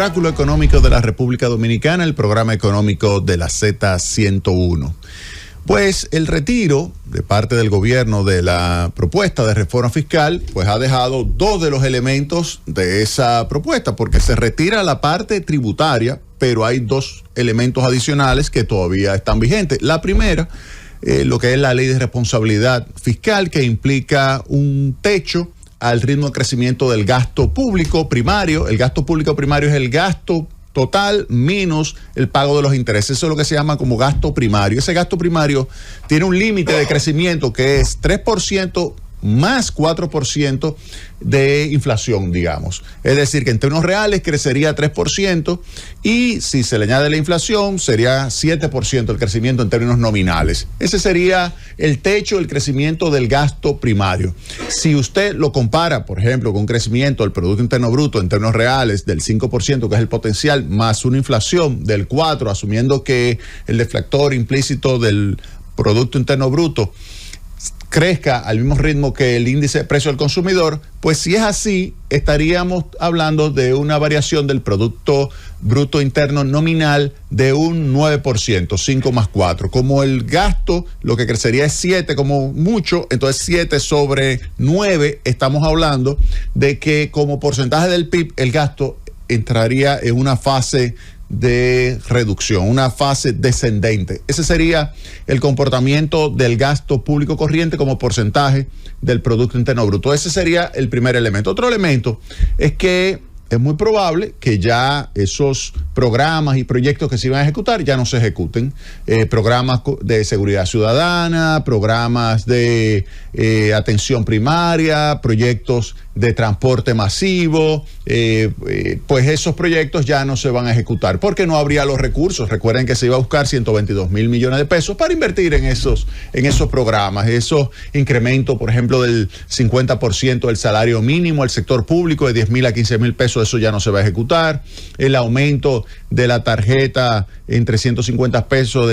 Oráculo Económico de la República Dominicana, el programa económico de la Z101. Pues el retiro de parte del gobierno de la propuesta de reforma fiscal, pues ha dejado dos de los elementos de esa propuesta, porque se retira la parte tributaria, pero hay dos elementos adicionales que todavía están vigentes. La primera, lo que es la ley de responsabilidad fiscal, que implica un techo al ritmo de crecimiento del gasto público primario. El gasto público primario es el gasto total menos el pago de los intereses. Eso es lo que se llama como gasto primario. Ese gasto primario tiene un límite de crecimiento que es 3% más 4% de inflación, digamos. Es decir, que en términos reales crecería 3% y si se le añade la inflación sería 7% el crecimiento en términos nominales. Ese sería el techo del crecimiento del gasto primario. Si usted lo compara, por ejemplo, con un crecimiento del Producto Interno Bruto en términos reales del 5%, que es el potencial, más una inflación del 4%, asumiendo que el deflactor implícito del Producto Interno Bruto crezca al mismo ritmo que el índice de precio del consumidor, pues si es así, estaríamos hablando de una variación del Producto Bruto Interno nominal de un 9%, 5 más 4. Como el gasto, lo que crecería es 7 como mucho, entonces 7 sobre 9, estamos hablando de que como porcentaje del PIB, el gasto entraría en una fase de reducción, una fase descendente. Ese sería el comportamiento del gasto público corriente como porcentaje del Producto Interno Bruto. Ese sería el primer elemento. Otro elemento es que es muy probable que ya esos programas y proyectos que se iban a ejecutar ya no se ejecuten. Programas de seguridad ciudadana, programas de atención primaria, proyectos de transporte masivo, pues esos proyectos ya no se van a ejecutar porque no habría los recursos. Recuerden que se iba a buscar 122,000 millones de pesos para invertir en esos programas. Esos incrementos, por ejemplo, del 50% del salario mínimo al sector público, de 10,000 a 15,000 pesos, eso ya no se va a ejecutar. El aumento de la tarjeta en 350 pesos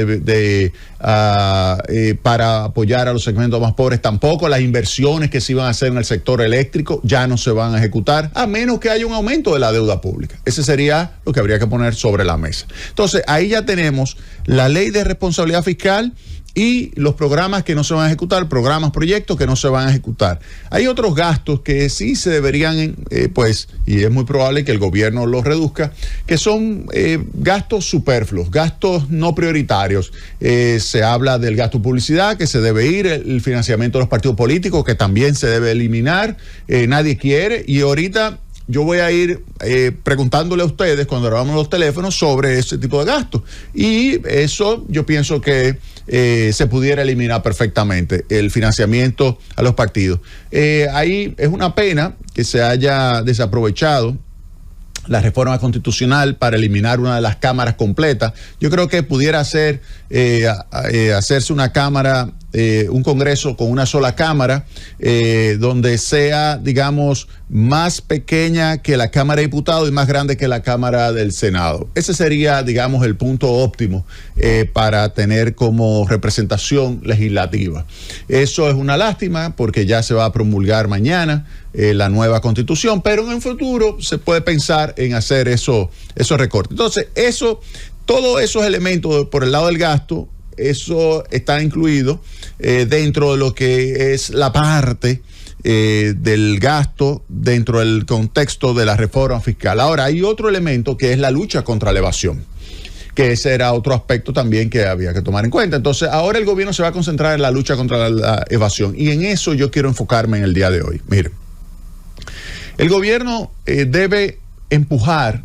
para apoyar a los segmentos más pobres tampoco. Las inversiones que se iban a hacer en el sector eléctrico ya no se van a ejecutar, a menos que haya un aumento de la deuda pública. Ese sería lo que habría que poner sobre la mesa. Entonces, ahí ya tenemos la ley de responsabilidad fiscal y los programas que no se van a ejecutar, proyectos que no se van a ejecutar. Hay otros gastos que sí se deberían, y es muy probable que el gobierno los reduzca, que son gastos superfluos, gastos no prioritarios. Se habla del gasto de publicidad, que se debe ir, el financiamiento de los partidos políticos, que también se debe eliminar, nadie quiere, y ahorita yo voy a ir preguntándole a ustedes cuando grabamos los teléfonos sobre ese tipo de gastos. Y eso yo pienso que se pudiera eliminar perfectamente, el financiamiento a los partidos. Ahí es una pena que se haya desaprovechado la reforma constitucional para eliminar una de las cámaras completas. Yo creo que pudiera hacerse una cámara, un Congreso con una sola cámara, donde sea, digamos, más pequeña que la Cámara de Diputados y más grande que la Cámara del Senado. Ese sería, digamos, el punto óptimo para tener como representación legislativa. Eso es una lástima porque ya se va a promulgar mañana la nueva Constitución, pero en el futuro se puede pensar en hacer esos recortes. Entonces, todos esos elementos por el lado del gasto, eso está incluido dentro de lo que es la parte del gasto dentro del contexto de la reforma fiscal. Ahora, hay otro elemento que es la lucha contra la evasión, que ese era otro aspecto también que había que tomar en cuenta. Entonces, ahora el gobierno se va a concentrar en la lucha contra la evasión, y en eso yo quiero enfocarme en el día de hoy. Mire, el gobierno debe empujar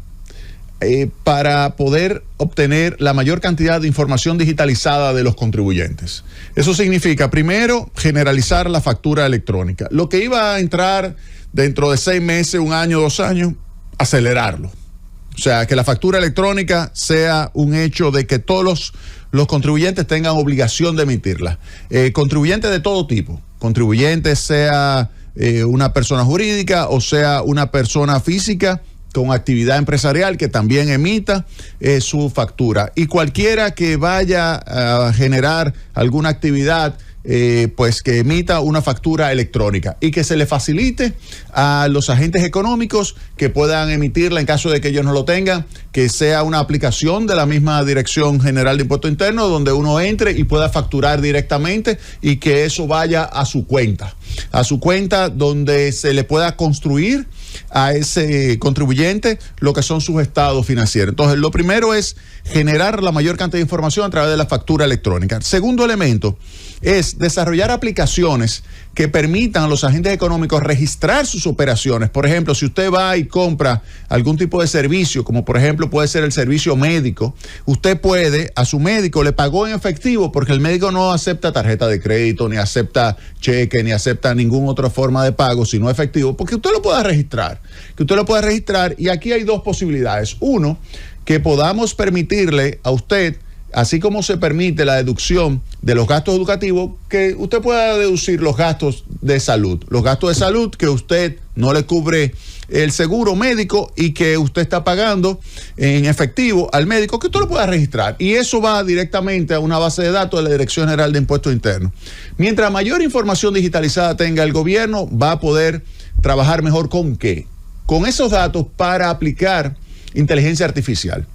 para poder obtener la mayor cantidad de información digitalizada de los contribuyentes. Eso significa, primero, generalizar la factura electrónica. Lo que iba a entrar dentro de 6 meses, 1 año, 2 años, acelerarlo. O sea, que la factura electrónica sea un hecho de que todos los contribuyentes tengan obligación de emitirla. Contribuyentes de todo tipo. Contribuyentes sea una persona jurídica o sea una persona física con actividad empresarial que también emita su factura. Y cualquiera que vaya a generar alguna actividad pues que emita una factura electrónica y que se le facilite a los agentes económicos que puedan emitirla en caso de que ellos no lo tengan, que sea una aplicación de la misma Dirección General de Impuestos Internos donde uno entre y pueda facturar directamente y que eso vaya a su cuenta donde se le pueda construir a ese contribuyente lo que son sus estados financieros. Entonces, lo primero es generar la mayor cantidad de información a través de la factura electrónica. Segundo elemento es desarrollar aplicaciones que permitan a los agentes económicos registrar sus operaciones. Por ejemplo, si usted va y compra algún tipo de servicio, como por ejemplo puede ser el servicio médico, usted puede, a su médico le pagó en efectivo porque el médico no acepta tarjeta de crédito, ni acepta cheque, ni acepta ninguna otra forma de pago, sino efectivo, porque usted lo pueda registrar. Y aquí hay dos posibilidades. Uno, que podamos permitirle a usted, así como se permite la deducción de los gastos educativos, que usted pueda deducir los gastos de salud. Los gastos de salud que usted no le cubre el seguro médico y que usted está pagando en efectivo al médico, que usted lo pueda registrar. Y eso va directamente a una base de datos de la Dirección General de Impuestos Internos. Mientras mayor información digitalizada tenga el gobierno, va a poder trabajar mejor ¿con qué? Con esos datos para aplicar inteligencia artificial.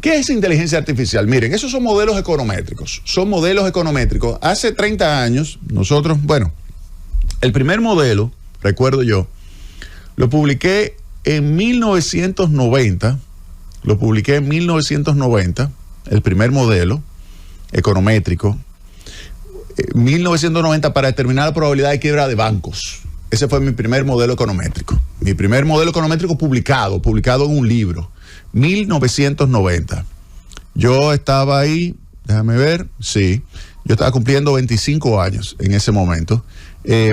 ¿Qué es inteligencia artificial? Miren, esos son modelos econométricos. Hace 30 años, nosotros, el primer modelo, recuerdo yo, lo publiqué en 1990. El primer modelo econométrico. 1990 para determinar la probabilidad de quiebra de bancos. Ese fue mi primer modelo econométrico. Mi primer modelo econométrico publicado en un libro. 1990. Yo estaba ahí, déjame ver, sí, yo estaba cumpliendo 25 años en ese momento.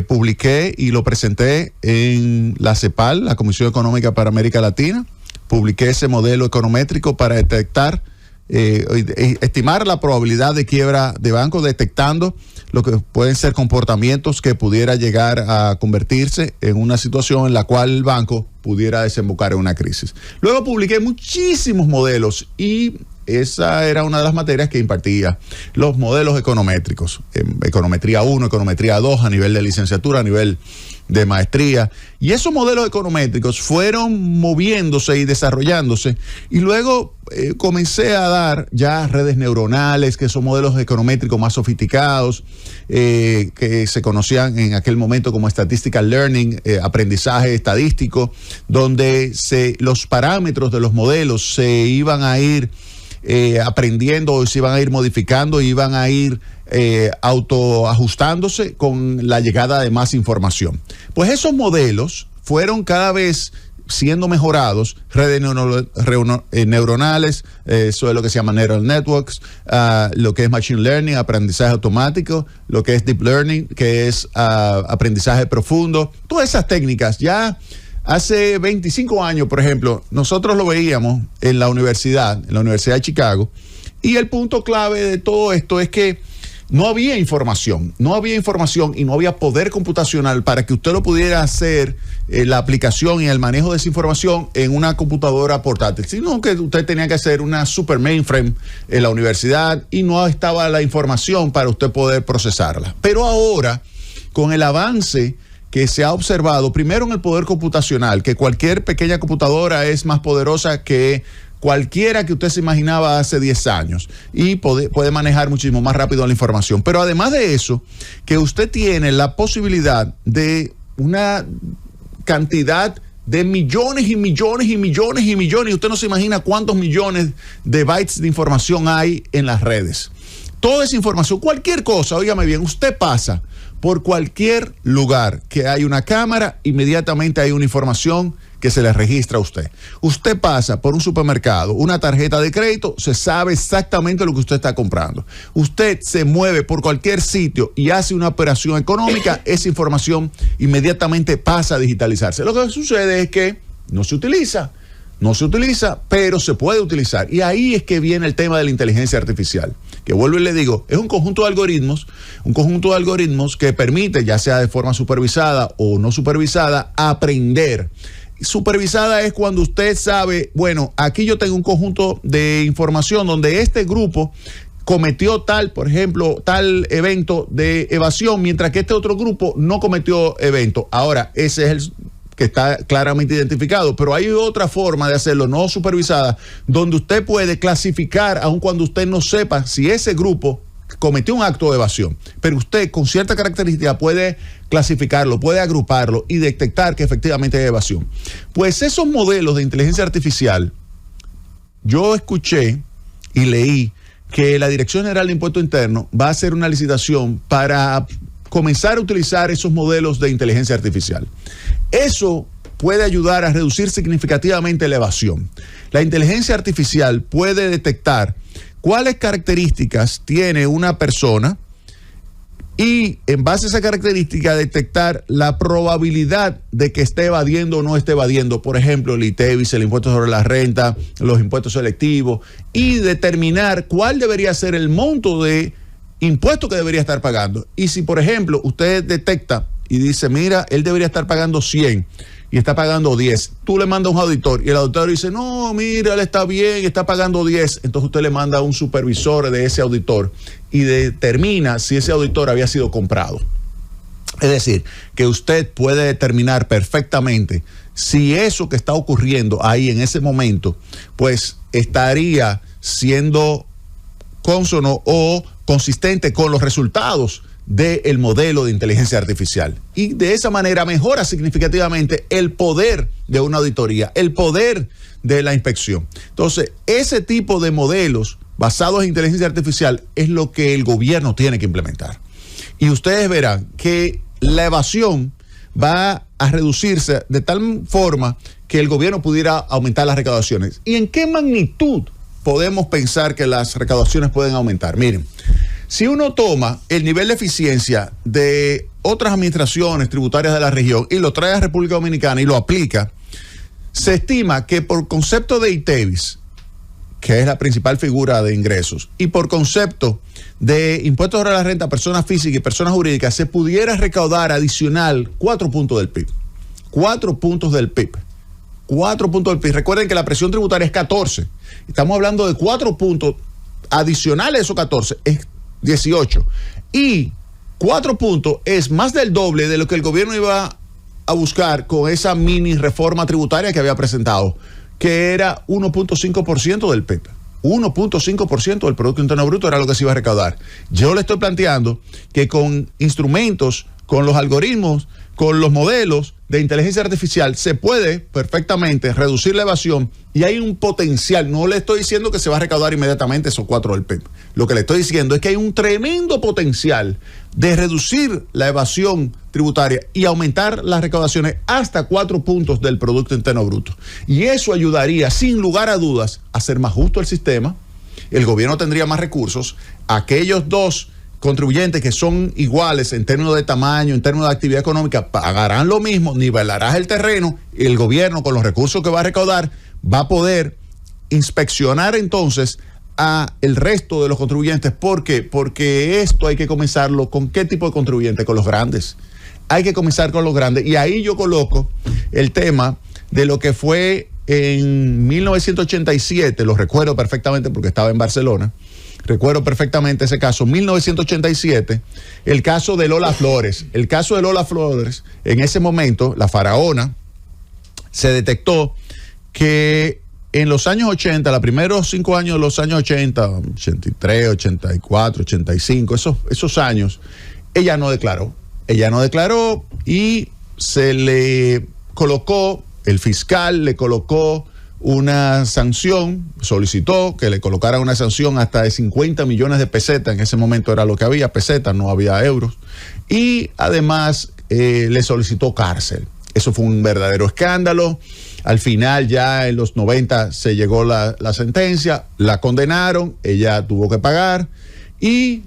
Publiqué y lo presenté en la CEPAL, la Comisión Económica para América Latina. Publiqué ese modelo econométrico para detectar, estimar la probabilidad de quiebra de bancos, detectando lo que pueden ser comportamientos que pudiera llegar a convertirse en una situación en la cual el banco pudiera desembocar en una crisis. Luego publiqué muchísimos modelos y esa era una de las materias que impartía, los modelos econométricos, econometría 1, econometría 2, a nivel de licenciatura, a nivel de maestría, y esos modelos econométricos fueron moviéndose y desarrollándose, y luego comencé a dar ya redes neuronales, que son modelos econométricos más sofisticados, que se conocían en aquel momento como statistical learning, aprendizaje estadístico, donde los parámetros de los modelos se iban a ir aprendiendo, se iban a ir modificando, iban a ir autoajustándose con la llegada de más información. Pues esos modelos fueron cada vez siendo mejorados, redes neuronales, eso es lo que se llama neural networks, lo que es machine learning, aprendizaje automático, lo que es deep learning, que es aprendizaje profundo. Todas esas técnicas ya hace 25 años, por ejemplo, nosotros lo veíamos en la Universidad de Chicago, y el punto clave de todo esto es que no había información y no había poder computacional para que usted lo pudiera hacer, la aplicación y el manejo de esa información en una computadora portátil, sino que usted tenía que hacer una super mainframe en la universidad y no estaba la información para usted poder procesarla. Pero ahora, con el avance que se ha observado, primero en el poder computacional, que cualquier pequeña computadora es más poderosa que cualquiera que usted se imaginaba hace 10 años y puede manejar muchísimo más rápido la información. Pero además de eso, que usted tiene la posibilidad de una cantidad de millones y millones y millones y millones, y usted no se imagina cuántos millones de bytes de información hay en las redes. Toda esa información, cualquier cosa, óigame bien, usted pasa por cualquier lugar que hay una cámara, inmediatamente hay una información que se le registra a usted. Usted pasa por un supermercado, una tarjeta de crédito, se sabe exactamente lo que usted está comprando. Usted se mueve por cualquier sitio y hace una operación económica, esa información inmediatamente pasa a digitalizarse. Lo que sucede es que no se utiliza, pero se puede utilizar. Y ahí es que viene el tema de la inteligencia artificial, que vuelvo y le digo, es un conjunto de algoritmos que permite, ya sea de forma supervisada o no supervisada, aprender. Supervisada es cuando usted sabe, bueno, aquí yo tengo un conjunto de información donde este grupo cometió por ejemplo, tal evento de evasión, mientras que este otro grupo no cometió evento. Ahora, ese es el que está claramente identificado, pero hay otra forma de hacerlo, no supervisada, donde usted puede clasificar, aun cuando usted no sepa si ese grupo cometió un acto de evasión, pero usted con cierta característica puede clasificarlo, puede agruparlo y detectar que efectivamente hay evasión. Pues esos modelos de inteligencia artificial, yo escuché y leí que la Dirección General de Impuesto Interno va a hacer una licitación para comenzar a utilizar esos modelos de inteligencia artificial. Eso puede ayudar a reducir significativamente la evasión. La inteligencia artificial puede detectar cuáles características tiene una persona y en base a esa característica detectar la probabilidad de que esté evadiendo o no esté evadiendo, por ejemplo, el ITEVIS, el impuesto sobre la renta, los impuestos selectivos, y determinar cuál debería ser el monto de impuesto que debería estar pagando. Y si, por ejemplo, usted detecta y dice, mira, él debería estar pagando 100 y está pagando 10, tú le mandas a un auditor y el auditor dice, no, mira, él está bien, está pagando 10, entonces usted le manda a un supervisor de ese auditor y determina si ese auditor había sido comprado. Es decir, que usted puede determinar perfectamente si eso que está ocurriendo ahí en ese momento, pues estaría siendo cónsono o consistente con los resultados del modelo de inteligencia artificial. Y de esa manera mejora significativamente el poder de una auditoría, el poder de la inspección. Entonces, ese tipo de modelos basados en inteligencia artificial es lo que el gobierno tiene que implementar. Y ustedes verán que la evasión va a reducirse de tal forma que el gobierno pudiera aumentar las recaudaciones. ¿Y en qué magnitud podemos pensar que las recaudaciones pueden aumentar? Miren, si uno toma el nivel de eficiencia de otras administraciones tributarias de la región y lo trae a República Dominicana y lo aplica, se estima que por concepto de ITEVIS, que es la principal figura de ingresos, y por concepto de impuestos sobre la renta a personas físicas y personas jurídicas, se pudiera recaudar adicional 4 puntos del PIB. 4 puntos del PIB. 4 puntos del PIB. Recuerden que la presión tributaria es 14. Estamos hablando de 4 puntos adicionales a esos 14. Es 18. Y 4 puntos es más del doble de lo que el gobierno iba a buscar con esa mini reforma tributaria que había presentado, que era 1.5% del PIB. 1.5% del Producto Interno Bruto era lo que se iba a recaudar. Yo le estoy planteando que con instrumentos, con los algoritmos, con los modelos de inteligencia artificial se puede perfectamente reducir la evasión y hay un potencial. No le estoy diciendo que se va a recaudar inmediatamente esos 4 del PIB. Lo que le estoy diciendo es que hay un tremendo potencial de reducir la evasión tributaria y aumentar las recaudaciones hasta 4 puntos del Producto Interno Bruto. Y eso ayudaría, sin lugar a dudas, a hacer más justo el sistema. El gobierno tendría más recursos. Aquellos dos contribuyentes que son iguales en términos de tamaño, en términos de actividad económica, pagarán lo mismo, nivelarás el terreno y el gobierno con los recursos que va a recaudar va a poder inspeccionar entonces a el resto de los contribuyentes. ¿Por qué? Porque esto hay que comenzarlo ¿con qué tipo de contribuyente? Con los grandes. Hay que comenzar con los grandes. Y ahí yo coloco el tema de lo que fue en 1987, lo recuerdo perfectamente porque estaba en Barcelona. Recuerdo perfectamente ese caso, 1987, el caso de Lola Flores. El caso de Lola Flores, en ese momento, la faraona, se detectó que en los años 80, los primeros 5 años de los años 80, 83, 84, 85, esos años, ella no declaró. Ella no declaró y se le colocó, el fiscal le colocó una sanción, solicitó que le colocaran una sanción hasta de 50 millones de pesetas, en ese momento era lo que había, pesetas, no había euros, y además le solicitó cárcel. Eso fue un verdadero escándalo. Al final, ya en los 90 se llegó la sentencia, la condenaron, ella tuvo que pagar y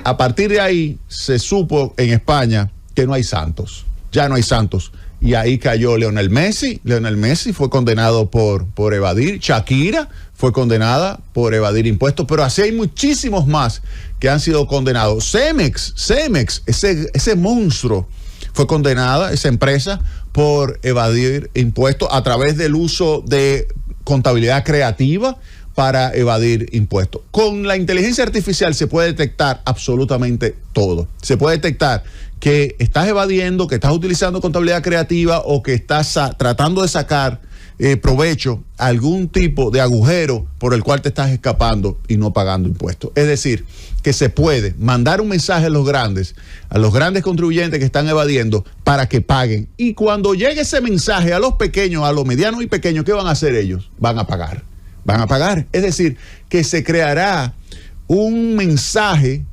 a partir de ahí se supo en España que no hay santos, ya no hay santos. Y ahí cayó Lionel Messi. Lionel Messi fue condenado por evadir. Shakira fue condenada por evadir impuestos. Pero así hay muchísimos más que han sido condenados. Cemex, ese monstruo, fue condenada, esa empresa, por evadir impuestos a través del uso de contabilidad creativa, para evadir impuestos. Con la inteligencia artificial se puede detectar absolutamente todo. Se puede detectar que estás evadiendo, que estás utilizando contabilidad creativa o que estás tratando de sacar provecho a algún tipo de agujero por el cual te estás escapando y no pagando impuestos. Es decir, que se puede mandar un mensaje a los grandes contribuyentes que están evadiendo para que paguen. Y cuando llegue ese mensaje a los pequeños, a los medianos y pequeños, ¿qué van a hacer ellos? Van a pagar. Van a pagar. Es decir, que se creará un mensaje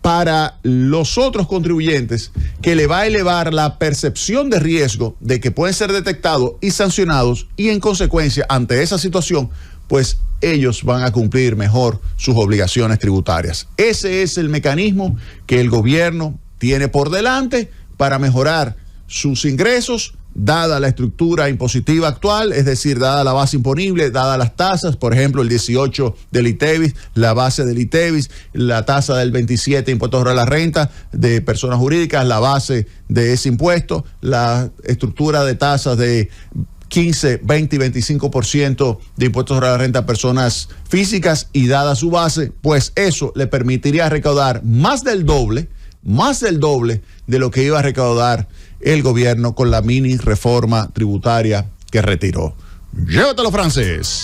para los otros contribuyentes que le va a elevar la percepción de riesgo de que pueden ser detectados y sancionados, y en consecuencia, ante esa situación, pues ellos van a cumplir mejor sus obligaciones tributarias. Ese es el mecanismo que el gobierno tiene por delante para mejorar sus ingresos, dada la estructura impositiva actual, es decir, dada la base imponible, dadas las tasas, por ejemplo, el 18 del ITEVIS, la base del ITEVIS, la tasa del 27 impuesto sobre la renta de personas jurídicas, la base de ese impuesto, la estructura de tasas de 15, 20 y 25% de impuestos sobre la renta a personas físicas, y dada su base, pues eso le permitiría recaudar más del doble de lo que iba a recaudar el gobierno con la mini reforma tributaria que retiró. Llévatelo, Francis.